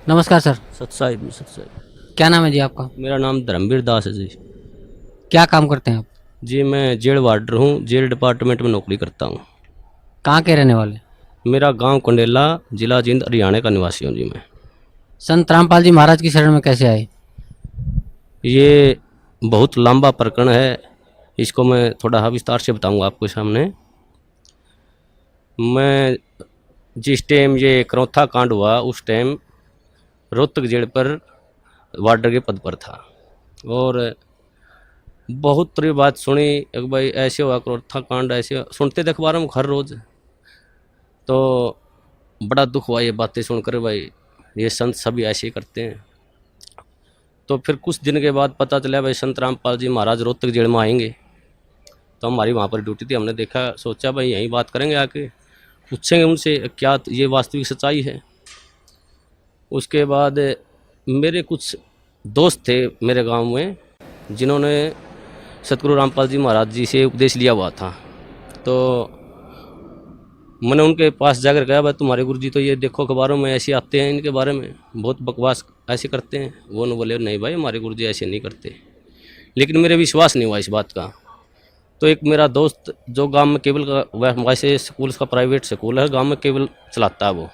नमस्कार सर। सत्साई सत्साई। क्या नाम है जी आपका? मेरा नाम धर्मवीर दास है जी। क्या काम करते हैं आप? जी मैं जेल वार्डर हूँ, जेल डिपार्टमेंट में नौकरी करता हूँ। कहाँ के रहने वाले? मेरा गांव कंडेला, जिला जींद, हरियाणा का निवासी हूँ जी मैं। संत रामपाल जी महाराज की शरण में कैसे आए? ये बहुत लंबा प्रकरण है, इसको मैं थोड़ा विस्तार से बताऊंगा आपके सामने। मैं जिस टाइम ये करौथा कांड हुआ उस टाइम रोहतक जेल पर वार्डर के पद पर था, और बहुत तरह बात सुनी एक भाई ऐसे हुआ करौथा कांड, ऐसे सुनते थे अखबारों में हर रोज़। तो बड़ा दुख हुआ ये बातें सुनकर, भाई ये संत सभी ऐसे ही करते हैं। तो फिर कुछ दिन के बाद पता चला भाई संत रामपाल जी महाराज रोहतक जेल में आएंगे। तो हमारी वहाँ पर ड्यूटी थी, हमने देखा, सोचा भाई यहीं बात करेंगे, आके पूछेंगे उनसे क्या ये वास्तविक सच्चाई है। उसके बाद मेरे कुछ दोस्त थे मेरे गांव में, जिन्होंने सतगुरु रामपाल जी महाराज जी से उपदेश लिया हुआ था। तो मैंने उनके पास जाकर कहा भाई तुम्हारे गुरु जी तो ये देखो अखबारों में ऐसे आते हैं, इनके बारे में बहुत बकवास ऐसे करते हैं। वो न बोले नहीं भाई हमारे गुरु जी ऐसे नहीं करते। लेकिन मेरे विश्वास नहीं हुआ इस बात का। तो एक मेरा दोस्त जो गांव में केबल का वैसे स्कूल का प्राइवेट स्कूल है, गांव में केबल चलाता है वो,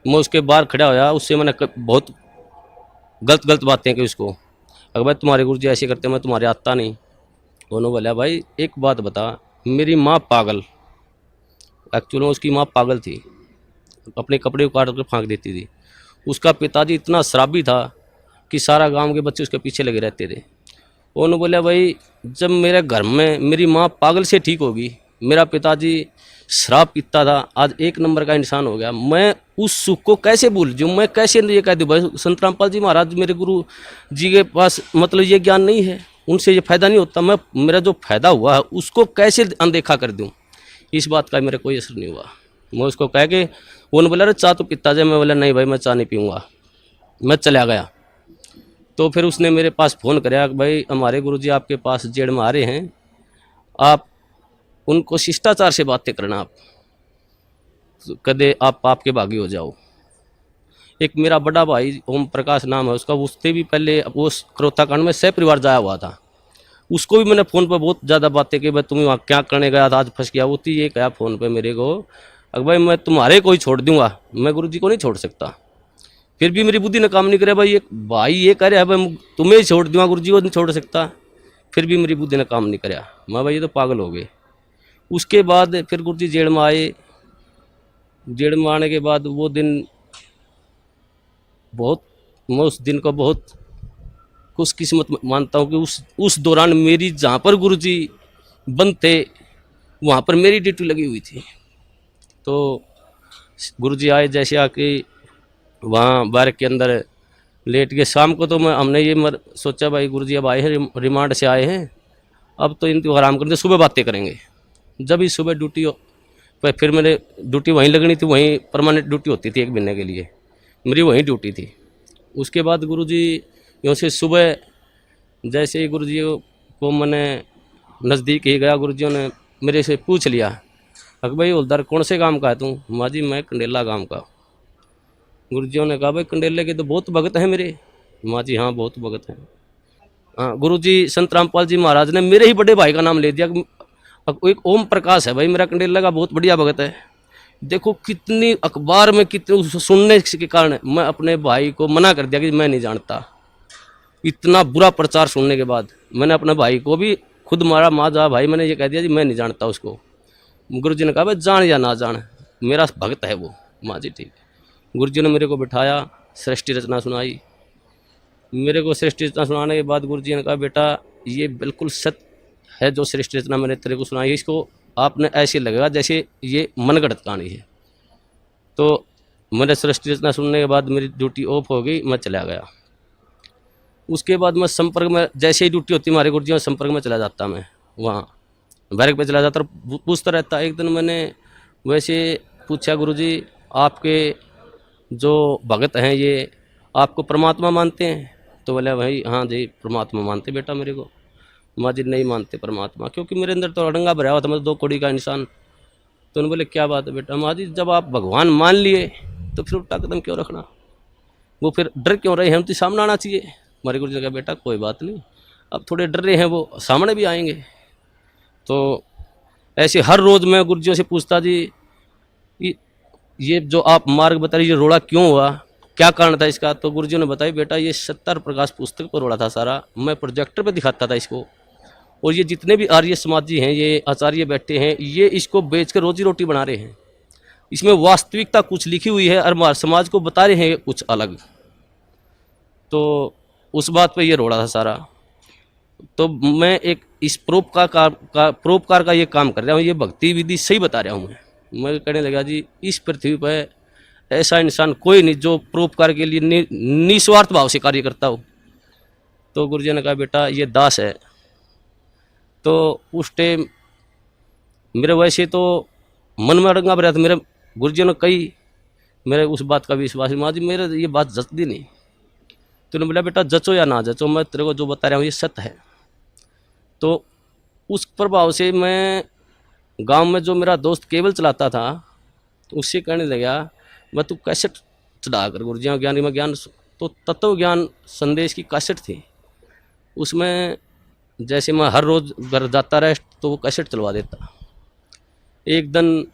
मैं उसके बाहर खड़ा होया, उससे मैंने बहुत गलत गलत बातें की उसको। अगर भाई तुम्हारे गुरु जी ऐसे करते, मैं तुम्हारे आता नहीं। उन्होंने बोला भाई एक बात बता, मेरी माँ पागल, एक्चुअल में उसकी माँ पागल थी, अपने कपड़े उतार कर फेंक देती थी। उसका पिताजी इतना शराबी था कि सारा गांव के बच्चे उसके पीछे लगे रहते थे। उन्होंने बोला भाई जब मेरे घर में मेरी माँ पागल से ठीक होगी, मेरा पिताजी शराब पीता था, आज एक नंबर का इंसान हो गया, मैं उस सुख को कैसे भूल जाऊँ, मैं कैसे ये कह दूँ भाई संत रामपाल जी महाराज मेरे गुरु जी के पास मतलब ये ज्ञान नहीं है, उनसे ये फ़ायदा नहीं होता, मैं मेरा जो फ़ायदा हुआ है उसको कैसे अनदेखा कर दूँ। इस बात का मेरे कोई असर नहीं हुआ। मैं उसको कह के, वो बोला अरे चाय तो पीता जाए, मैं बोला नहीं भाई मैं चाय नहीं पीऊँगा, मैं चला गया। तो फिर उसने मेरे पास फ़ोन कराया कि भाई हमारे गुरुजी आपके पास जेल में आ रहे हैं, आप उनको शिष्टाचार से बातें करना, आप कदे आप आपके भागी हो जाओ। एक मेरा बड़ा भाई ओम प्रकाश नाम है उसका, उससे भी पहले वो करौथा कांड में सह परिवार जाया हुआ था, उसको भी मैंने फ़ोन पर बहुत ज़्यादा बातें की, भाई तुम वहाँ क्या करने गया था, आज फंस गया। होती ये कहा फ़ोन पे मेरे को, अगर भाई मैं तुम्हारे को ही छोड़ दूंगा, मैं गुरुजी को नहीं छोड़ सकता। फिर भी मेरी बुद्धि ने काम नहीं करे, भाई एक भाई ये कह रहा है भाई तुम्हें ही छोड़ दूंगा, गुरुजी को नहीं छोड़ सकता। फिर भी मेरी बुद्धि ने काम नहीं कराया, मैं भाई ये तो पागल हो गए। उसके बाद फिर गुरुजी जेल में आए। जेल में आने के बाद वो दिन बहुत, मैं उस दिन को बहुत खुशकिस्मत मानता हूँ कि उस दौरान मेरी जहाँ पर गुरुजी बंद थे वहाँ पर मेरी ड्यूटी लगी हुई थी। तो गुरुजी आए, जैसे आके वहाँ बार के अंदर लेट के, शाम को तो हमने ये सोचा भाई गुरुजी अब आए हैं, रिमांड से आए हैं, अब तो इनको आराम करते, सुबह बातें करेंगे। जब ही सुबह ड्यूटी फिर मैंने ड्यूटी वहीं लगनी थी, वहीं परमानेंट ड्यूटी होती थी एक महीने के लिए, मेरी वहीं ड्यूटी थी। उसके बाद गुरुजी यूँ से सुबह जैसे ही गुरुजी को मैंने नज़दीक ही गया, गुरुजियों ने मेरे से पूछ लिया अक भाई हवलदार कौन से गांव का है तू? माँ जी मैं कंडेला गांव का। गुरुजियों ने कहा भाई कंडेले के तो बहुत भगत हैं मेरे। माँ जी हाँ बहुत भगत हैं। हाँ गुरुजी संत रामपाल जी महाराज ने मेरे ही बड़े भाई का नाम ले दिया। अब एक ओम प्रकाश है भाई मेरा कंडेला का बहुत बढ़िया भगत है। देखो कितनी अखबार में कितनी सुनने के कारण मैं अपने भाई को मना कर दिया कि मैं नहीं जानता। इतना बुरा प्रचार सुनने के बाद मैंने अपने भाई को भी खुद मारा, माँ जा भाई मैंने ये कह दिया जी मैं नहीं जानता उसको। गुरुजी ने कहा भाई जान या ना जान मेरा भक्त है वो। माँ जी ठीक। गुरुजी ने मेरे को बिठाया, सृष्टि रचना सुनाई। मेरे को सृष्टि रचना सुनाने के बाद गुरुजी ने कहा बेटा ये बिल्कुल सत्य है जो सृष्टि रचना मैंने तेरे को सुनाई है, इसको आपने ऐसे लगेगा जैसे ये मनगढ़ंत कहानी है। तो मैंने सृष्टि रचना सुनने के बाद मेरी ड्यूटी ऑफ हो गई, मैं चला गया। उसके बाद मैं संपर्क में, जैसे ही ड्यूटी होती हमारे गुरुजी में संपर्क में चला जाता, मैं वहाँ बैरक पे चला जाता और पूछता रहता। एक दिन मैंने वैसे पूछा गुरुजी आपके जो भगत हैं ये आपको परमात्मा मानते हैं? तो बोले भाई हाँ जी परमात्मा मानते बेटा मेरे को। माँ जी नहीं मानते परमात्मा, क्योंकि मेरे अंदर तो अड़ंगा भरा हुआ था, मैं 2 कौड़ी का इंसान। तो उन्होंने बोले क्या बात है बेटा? माँ जी जब आप भगवान मान लिए तो फिर उल्टा कदम क्यों रखना? वो फिर डर क्यों रहे हैं, हम तो सामने आना चाहिए। हमारे गुरु जी ने कहा बेटा कोई बात नहीं, अब थोड़े डर रहे हैं वो सामने भी आएंगे। तो ऐसे हर रोज़ मैं गुरुजियों से पूछता जी ये जो आप मार्ग बता रही, ये रोड़ा क्यों हुआ, क्या कारण था इसका। तो गुरुजियों ने बताया बेटा ये 70 प्रकाश पुस्तक पर रोड़ा था सारा, मैं प्रोजेक्टर पे दिखाता था इसको, और ये जितने भी आर्य समाजी हैं, ये आचार्य बैठे हैं, ये इसको बेचकर रोजी रोटी बना रहे हैं। इसमें वास्तविकता कुछ लिखी हुई है और हमारे समाज को बता रहे हैं कुछ अलग। तो उस बात पे ये रोड़ा था सारा। तो मैं एक इस परोपकार का ये काम कर रहा हूँ, ये भक्ति विधि सही बता रहा हूँ। मैं कहने लगा जी इस पृथ्वी पर ऐसा इंसान कोई नहीं जो परोपकार के लिए निस्वार्थ भाव से कार्य करता हो। तो गुरुजी ने कहा बेटा ये दास है। तो उस टाइम मेरे वैसे तो मन में अड़ंगा भरा था, मेरे गुरुजी ने कही, मेरे उस बात का विश्वास माँ जी मेरे ये बात जचती नहीं। तो उन्होंने बोला बेटा जचो या ना जचो, मैं तेरे को जो बता रहा हूँ ये सत्य है। तो उस प्रभाव से मैं गांव में जो मेरा दोस्त केबल चलाता था उससे कहने लगा मैं तू कैसेट चढ़ा कर गुरुजियों ज्ञान में ज्ञान, तो तत्व ज्ञान संदेश की कैसेट थी, उसमें जैसे मैं हर रोज़ घर जाता रहा तो वो कैसेट चलवा देता। एक दिन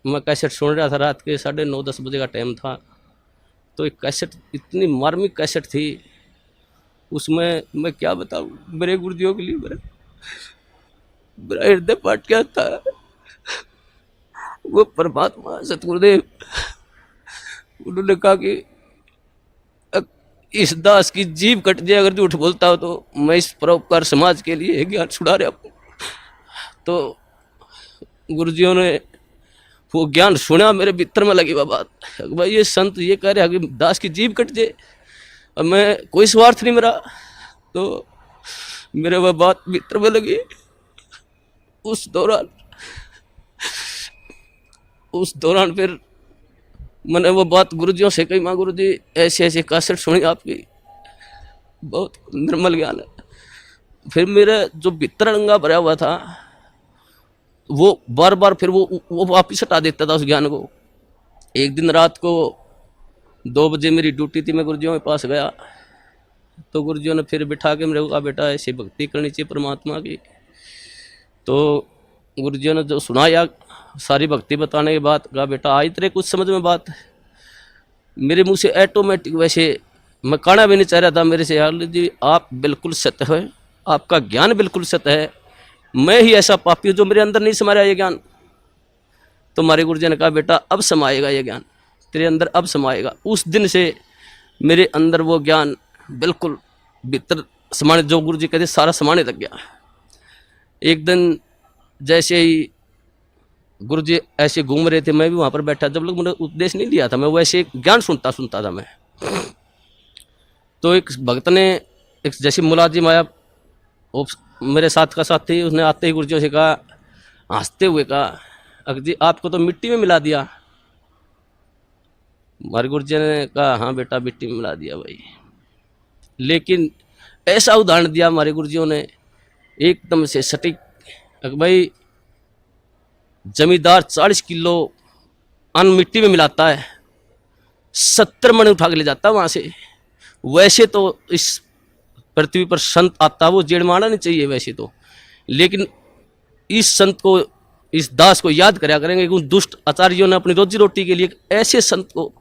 मैं कैसेट सुन रहा था, रात के 9:30-10 बजे का टाइम था। तो एक कैसेट इतनी मार्मिक कैसेट थी, उसमें मैं क्या बताऊँ, मेरे गुरुजियों के लिए मेरा हृदय फाट गया था। वो परमात्मा सतगुरुदेव उन्होंने कहा कि इस दास की जीभ कट जाए अगर झूठ बोलता हो तो मैं इस परोपकार समाज के लिए ज्ञान छुड़ा रहा हूँ। तो गुरुजियों ने वो ज्ञान सुना, मेरे भीतर में लगी वह बात, भाई ये संत ये कह रहे हैं कि दास की जीभ कट जाए और मैं कोई स्वार्थ नहीं मेरा। तो मेरे वह बात भीतर में लगी। उस दौरान फिर मैंने वो बात गुरुजियों से कही, माँ गुरुजी ऐसे ऐसे कैसेट सुनी आपकी, बहुत निर्मल ज्ञान है। फिर मेरा जो भीतर अड़ंगा भरा हुआ था वो बार बार फिर वो वापिस हटा देता था उस ज्ञान को। एक दिन रात को 2 बजे मेरी ड्यूटी थी, मैं गुरुजियों के पास गया तो गुरुजियों ने फिर बिठा के मेरे को कहा बेटा ऐसे भक्ति करनी चाहिए परमात्मा की। तो गुरुजियों ने जो सुनाया सारी भक्ति बताने के बाद कहा बेटा आई तेरे कुछ समझ में बात। मेरे मुंह से ऑटोमेटिक, वैसे मैं कहना भी नहीं चाह रहा था मेरे से, यार जी आप बिल्कुल सत्य है, आपका ज्ञान बिल्कुल सत्य है, मैं ही ऐसा पापी हूँ जो मेरे अंदर नहीं समा रहा ये ज्ञान। तो हमारे गुरुजी ने कहा बेटा अब समाएगा ये ज्ञान तेरे अंदर, अब समाएगा। उस दिन से मेरे अंदर वो ज्ञान बिल्कुल भीतर समाने, जो गुरुजी कहते सारा समाने लग गया। एक दिन जैसे ही गुरुजी ऐसे घूम रहे थे, मैं भी वहाँ पर बैठा, जब लोग मैंने उपदेश नहीं लिया था, मैं वैसे ज्ञान सुनता था मैं। तो एक भक्त ने एक जैसे मुलाजिम आया, वो मेरे साथ का साथी, उसने आते ही गुरुजियों से कहा, हंसते हुए कहा अक जी आपको तो मिट्टी में मिला दिया। हमारे गुरुजी ने कहा हाँ बेटा मिट्टी में मिला दिया भाई, लेकिन ऐसा उदाहरण दिया हमारे गुरुजियों ने एकदम से सटीक, भाई जमींदार 40 किलो अन्न मिट्टी में मिलाता है, 70 मन उठा के ले जाता है वहाँ से। वैसे तो इस पृथ्वी पर संत आता वो जेड़ मारना नहीं चाहिए वैसे तो, लेकिन इस संत को, इस दास को याद कराया करेंगे कि उन दुष्ट आचार्यों ने अपनी रोजी रोटी के लिए ऐसे संत को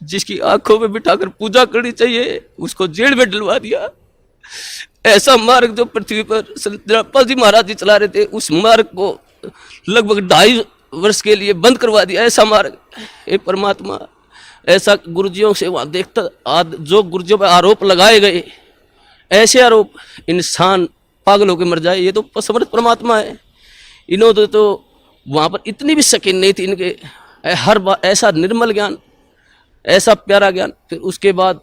जिसकी आंखों में बिठाकर पूजा करनी चाहिए उसको जेल में डलवा दिया। ऐसा मार्ग जो पृथ्वी पर संत जनापाल जी महाराज जी चला रहे थे, उस मार्ग को लगभग 2.5 वर्ष के लिए बंद करवा दिया। ऐसा मार्ग, हे परमात्मा, ऐसा गुरुजियों से वहाँ देखता, जो गुरुजियों पर आरोप लगाए गए, ऐसे आरोप, इंसान पागल होकर मर जाए, ये तो समर्थ परमात्मा है। इन्होंने तो वहाँ पर इतनी भी शकीन नहीं थी इनके, हर बार ऐसा निर्मल ज्ञान, ऐसा प्यारा ज्ञान। फिर उसके बाद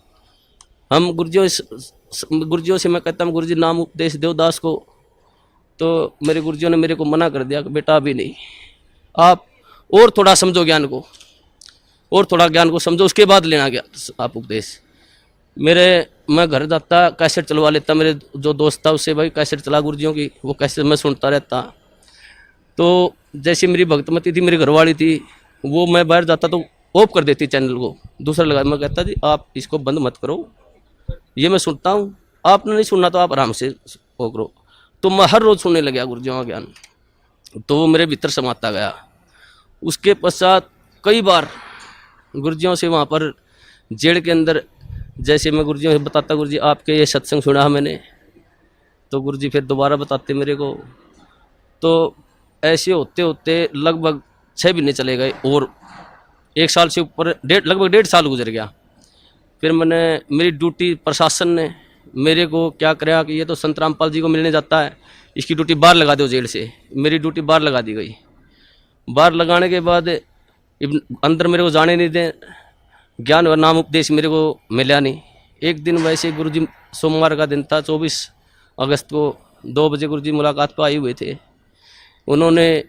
हम गुरुजियों से मैं कहता हूँ गुरुजी नाम उपदेश दो दास को, तो मेरे गुरुजियों ने मेरे को मना कर दिया कि बेटा अभी नहीं, आप और थोड़ा समझो ज्ञान को, और थोड़ा ज्ञान को समझो, उसके बाद लेना गया आप उपदेश। मैं घर जाता कैसेट चलवा लेता, मेरे जो दोस्त था उससे, भाई कैसेट चला गुरुजियों की, वो कैसेट मैं सुनता रहता। तो जैसे मेरी भक्तमती थी, मेरी घरवाली थी, वो मैं बाहर जाता तो ऑफ कर देती चैनल को, दूसरा लगा। मैं कहता जी आप इसको बंद मत करो, ये मैं सुनता हूँ, आपने नहीं सुनना तो आप आराम से वो करो। तो मैं हर रोज़ सुनने लगा गुरुजियों का ज्ञान, तो वो मेरे भीतर समाता गया। उसके पश्चात कई बार गुरुजियों से वहाँ पर जेल के अंदर, जैसे मैं गुरुजियों से बताता गुरुजी आपके ये सत्संग सुना मैंने, तो गुरुजी फिर दोबारा बताते मेरे को। तो ऐसे होते होते लगभग 6 महीने चले गए और 1 साल से ऊपर लगभग 1.5 साल गुजर गया। फिर मैंने, मेरी ड्यूटी प्रशासन ने मेरे को क्या कराया कि ये तो संत रामपाल जी को मिलने जाता है, इसकी ड्यूटी बाहर लगा दो जेल से। मेरी ड्यूटी बाहर लगा दी गई। बाहर लगाने के बाद अंदर मेरे को जाने नहीं दें, ज्ञान और नाम उपदेश मेरे को मिला नहीं। एक दिन वैसे गुरुजी, सोमवार का दिन था, 24 अगस्त को 2 बजे गुरुजी मुलाकात पर आए हुए थे। उन्होंने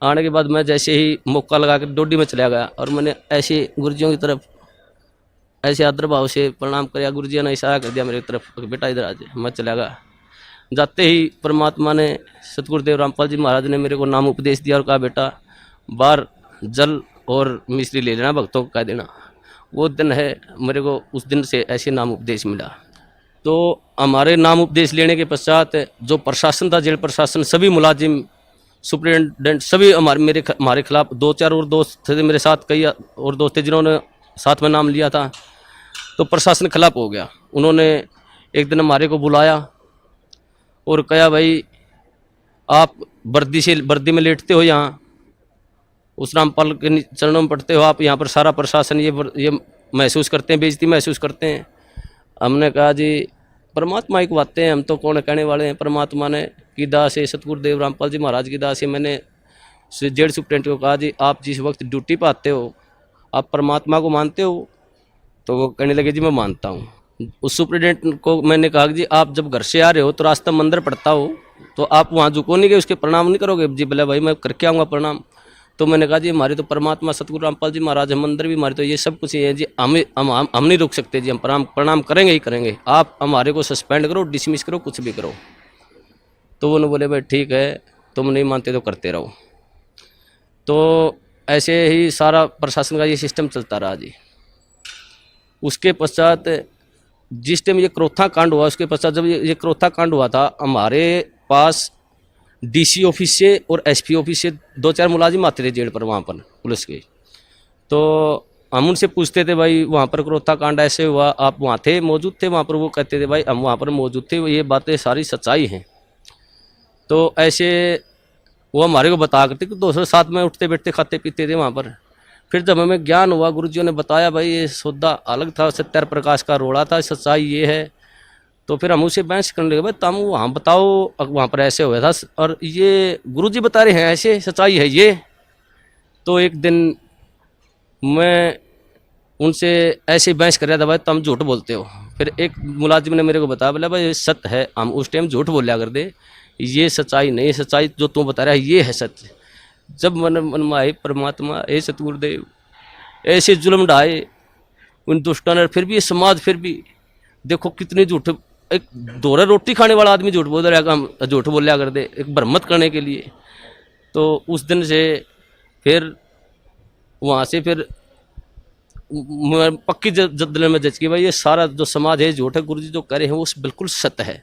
आने के बाद मैं जैसे ही मौका लगा कर डोडी में चला गया और मैंने ऐसे गुरुजियों की तरफ ऐसे आदर भाव से प्रणाम किया। गुरुजी ने इशारा कर दिया मेरी तरफ, बेटा इधर आ जाए। मैं चला गया। जाते ही परमात्मा ने, सतगुरुदेव रामपाल जी महाराज ने मेरे को नाम उपदेश दिया और कहा बेटा बाहर जल और मिश्री ले लेना, भक्तों को कह देना। वो दिन है, मेरे को उस दिन से ऐसे नाम उपदेश मिला। तो हमारे नाम उपदेश लेने के पश्चात जो प्रशासन था, जेल प्रशासन, सभी मुलाजिम, सुप्रिटेंडेंट, सभी हमारे खिलाफ, 2-4 और दोस्त थे मेरे साथ, कई और दोस्त थे जिन्होंने साथ में नाम लिया था। तो प्रशासन खिलाफ हो गया। उन्होंने एक दिन हमारे को बुलाया और कहा भाई आप वर्दी में लेटते हो, यहाँ उस रामपाल के चरणों में पढ़ते हो, आप यहाँ पर सारा प्रशासन ये महसूस करते हैं, बेइज्जती महसूस करते हैं। हमने कहा जी परमात्मा की बातें हैं, हम तो कौन कहने वाले हैं। परमात्मा ने की दास है, सतगुरुदेव रामपाल जी महाराज की दास है। मैंने जेल सुप्रिटेंडेंट को कहा जी आप जिस वक्त ड्यूटी पर आते हो आप परमात्मा को मानते हो? तो वो कहने लगे जी मैं मानता हूँ। उस सुप्रिटेंडेंट को मैंने कहा जी आप जब घर से आ रहे हो तो रास्ता मंदिर पड़ता हो तो आप वहाँ झुको नहीं गए, उसके प्रणाम नहीं करोगे? जी बोले भाई मैं करके आऊँगा प्रणाम। तो मैंने कहा जी हमारे तो परमात्मा सतगुरु रामपाल जी महाराज है, मंदिर भी हमारे, तो ये सब कुछ ही है जी, हम नहीं रुक सकते जी, हम प्रणाम करेंगे ही करेंगे। आप हमारे को सस्पेंड करो, डिसमिस करो, कुछ भी करो। तो उन्होंने बोले भाई ठीक है, तुम नहीं मानते तो करते रहो। तो ऐसे ही सारा प्रशासन का ये सिस्टम चलता रहा जी। उसके पश्चात जिस टाइम ये क्रोथा कांड हुआ, उसके पश्चात जब ये क्रोथा कांड हुआ था, हमारे पास डीसी ऑफिस से और एसपी ऑफिस से 2-4 मुलाजिम आते थे जेल पर, वहाँ पर पुलिस के। तो हम उनसे पूछते थे भाई वहाँ पर क्रोथा कांड ऐसे हुआ, आप वहाँ थे, मौजूद थे वहाँ पर? वो कहते थे भाई हम वहाँ पर मौजूद थे, ये बातें सारी सच्चाई हैं। तो ऐसे वो हमारे को बता करते कि दोस्तों साथ में उठते बैठते खाते पीते थे वहाँ पर। फिर जब हमें ज्ञान हुआ, गुरुजियों ने बताया भाई ये सौदा अलग था, सत्यार प्रकाश का रोड़ा था, सच्चाई ये है। तो फिर हम उसे बहस करने लगे, भाई तुम वहाँ बताओ वहाँ पर ऐसे हुआ था और ये गुरुजी बता रहे हैं ऐसे, सच्चाई है ये। तो एक दिन मैं उनसे ऐसे बहस कर रहा था, भाई तुम झूठ बोलते हो। फिर एक मुलाजिम ने मेरे को बताया, बोला भाई सत्य है, हम उस टाइम झूठ बोलिया कर दे, ये सच्चाई नहीं, सच्चाई जो तुम बता रहा है ये है सत्य। जब मन में आए परमात्मा, ए सतगुरुदेव ऐसे जुल्म ढाए उन दुष्टों ने, फिर भी ये समाज, फिर भी देखो कितने झूठ, एक दोहरा रोटी खाने वाला आदमी झूठ बोल रहा है, हम झूठ बोलिया कर दे एक भ्रमत करने के लिए। तो उस दिन से फिर वहाँ से फिर पक्की जद्दल में जज की भाई ये सारा जो समाज है झूठ है, गुरुजी जो कह रहे हैं वो बिल्कुल सत्य है।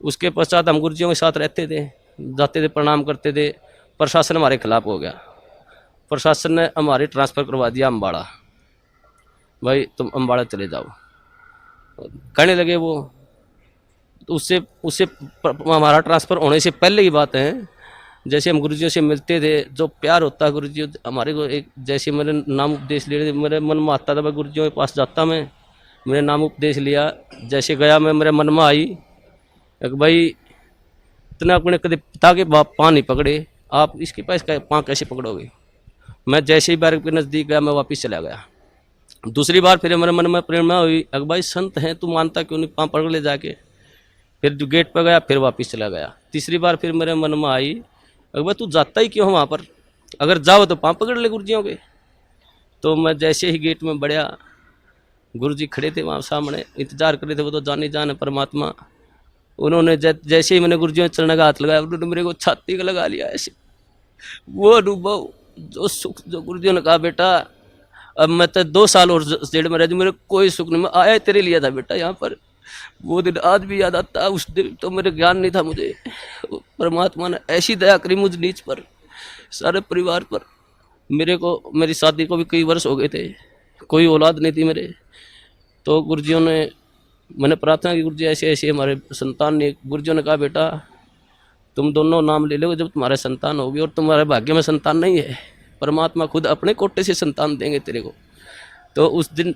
उसके पश्चात हम गुरुजियों के साथ रहते थे, जाते थे, प्रणाम करते थे। प्रशासन हमारे खिलाफ हो गया, प्रशासन ने हमारी ट्रांसफ़र करवा दिया अम्बाड़ा, भाई तुम अम्बाड़ा चले जाओ कहने लगे वो। तो उससे हमारा ट्रांसफ़र होने से पहले की बात है, जैसे हम गुरुजियों से मिलते थे, जो प्यार होता है गुरुजी हमारे को, एक जैसे मेरे नाम उपदेश ले रहे थे, मेरे मन में आता था भाई गुरुजियों के पास जाता मैं, मैंने नाम उपदेश लिया, जैसे गया मैं, मेरे मन में आई एक भाई इतना अपने कदे पिता के बाप पाँव नहीं पकड़े, आप इसके पास पाँव कैसे पकड़ोगे? मैं जैसे ही बार के नज़दीक गया मैं वापस चला गया। दूसरी बार फिर मेरे मन में प्रेरणा हुई, अगर भाई संत हैं तू मानता क्यों नहीं, पाँव पकड़ ले जाके। फिर जो गेट पर गया फिर वापस चला गया। तीसरी बार फिर मेरे मन में आई, अगर भाई तू जाता ही क्यों वहाँ पर, अगर जाओ तो पाँव पकड़ ले गुरुजियों के। तो मैं जैसे ही गेट में बढ़िया, गुरुजी खड़े थे वहाँ सामने, इंतजार कर रहे थे, वो तो जाने जाने परमात्मा। उन्होंने जैसे ही मैंने गुरुजियों के चरण का हाथ लगाया, उन्होंने मेरे को छाती का लगा लिया ऐसे। वो अनुभव, जो सुख, जो गुरुजियों ने कहा बेटा अब मैं तो 2 साल और जेल में रह जाऊं, मेरे कोई सुख नहीं। मैं आया तेरे लिए था बेटा यहाँ पर, वो दिन आज भी याद आता है। उस दिन तो मेरे ज्ञान नहीं था मुझे, परमात्मा ने ऐसी दया करी मुझ नीच पर, सारे परिवार पर। मेरे को, मेरी शादी को भी कई वर्ष हो गए थे, कोई औलाद नहीं थी मेरे। तो गुरुजियों ने, मैंने प्रार्थना की, गुरुजी ऐसे ऐसे हमारे संतान ने, गुरुजियों ने कहा बेटा तुम दोनों नाम ले लो जब तुम्हारे संतान होगी, और तुम्हारे भाग्य में संतान नहीं है, परमात्मा खुद अपने कोटे से संतान देंगे तेरे को। तो उस दिन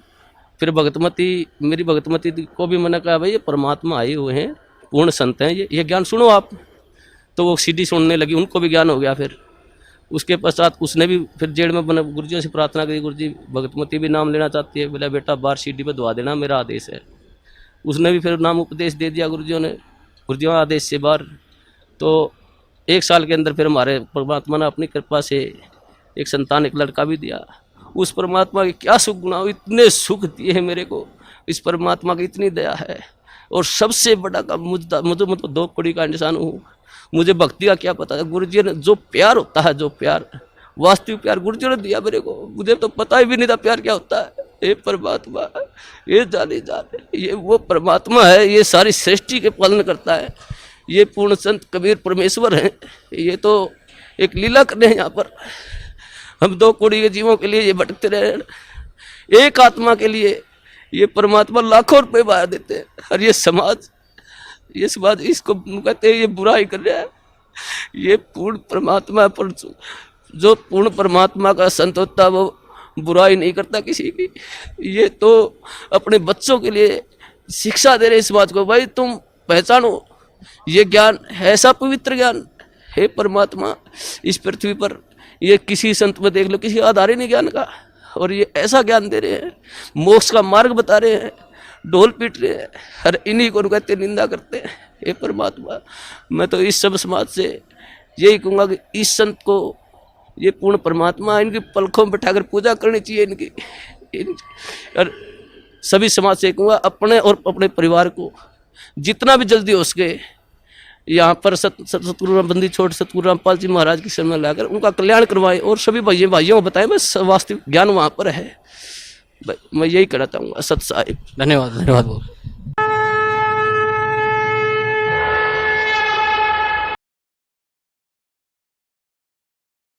फिर भगतमती, मेरी भगतमती को भी मैंने कहा भाई ये परमात्मा आए हुए हैं, पूर्ण संत हैं, ये ज्ञान सुनो आप। तो वो सीडी सुनने लगी, उनको भी ज्ञान हो गया। फिर उसके पश्चात उसने भी फिर जेल में बने गुरुजियों से प्रार्थना करी, गुरुजी भगतमती भी नाम लेना चाहती है, बोला बेटा बाहर सीडी पे दुआ देना, मेरा आदेश है। उसने भी फिर नाम उपदेश दे दिया गुरुजियों ने, गुरुजियों आदेश से बाहर। तो 1 साल के अंदर फिर हमारे परमात्मा ने अपनी कृपा से एक संतान, एक लड़का भी दिया। उस परमात्मा के क्या सुख गुना, इतने सुख दिए हैं मेरे को, इस परमात्मा की इतनी दया है। और सबसे बड़ा काम मुझे तो 2 कौड़ी का इंसान हूँ, मुझे भक्ति का क्या पता है। गुरुजी ने जो प्यार होता है, जो प्यार, वास्तविक प्यार गुरुजी ने दिया मेरे को, मुझे तो पता ही भी नहीं था प्यार क्या होता है। ये परमात्मा, ये जाने, ये वो परमात्मा है, ये सारी सृष्टि के पालन करता है। ये पूर्ण संत कबीर परमेश्वर हैं, ये तो एक लीला करने हैं यहाँ पर। हम 2 कौड़ी के जीवों के लिए ये भटकते रहे, एक आत्मा के लिए ये परमात्मा लाखों रुपए बहा देते हैं। और ये समाज इसको कहते हैं ये बुराई कर रहा है। ये पूर्ण परमात्मा पर, जो पूर्ण परमात्मा का संत होता है वो बुराई नहीं करता किसी की। ये तो अपने बच्चों के लिए शिक्षा दे रहे इस बात को, भाई तुम पहचानो ये ज्ञान है, ऐसा पवित्र ज्ञान है परमात्मा इस पृथ्वी पर। ये किसी संत में देख लो, किसी आधार ही नहीं ज्ञान का, और ये ऐसा ज्ञान दे रहे हैं, मोक्ष का मार्ग बता रहे हैं, ढोल पीट रहे हैं, हर इन्हीं को कहते निंदा करते हैं। हे परमात्मा, मैं तो इस सब समाज से यही कहूँगा कि इस संत को, ये पूर्ण परमात्मा, इनकी पलकों में बैठाकर पूजा करनी चाहिए इनकी। और सभी समाज से कहूँगा अपने और अपने परिवार को जितना भी जल्दी हो सके यहाँ पर सतगुरु रामबंदी छोड़ सतगुरु रामपाल जी महाराज की शरण में लाकर उनका कल्याण करवाएं, और सभी भाइयों को बताएं बस वास्तविक ज्ञान वहाँ पर है। मैं यही कहना चाहूँगा। सत साहिब। धन्यवाद, धन्यवाद।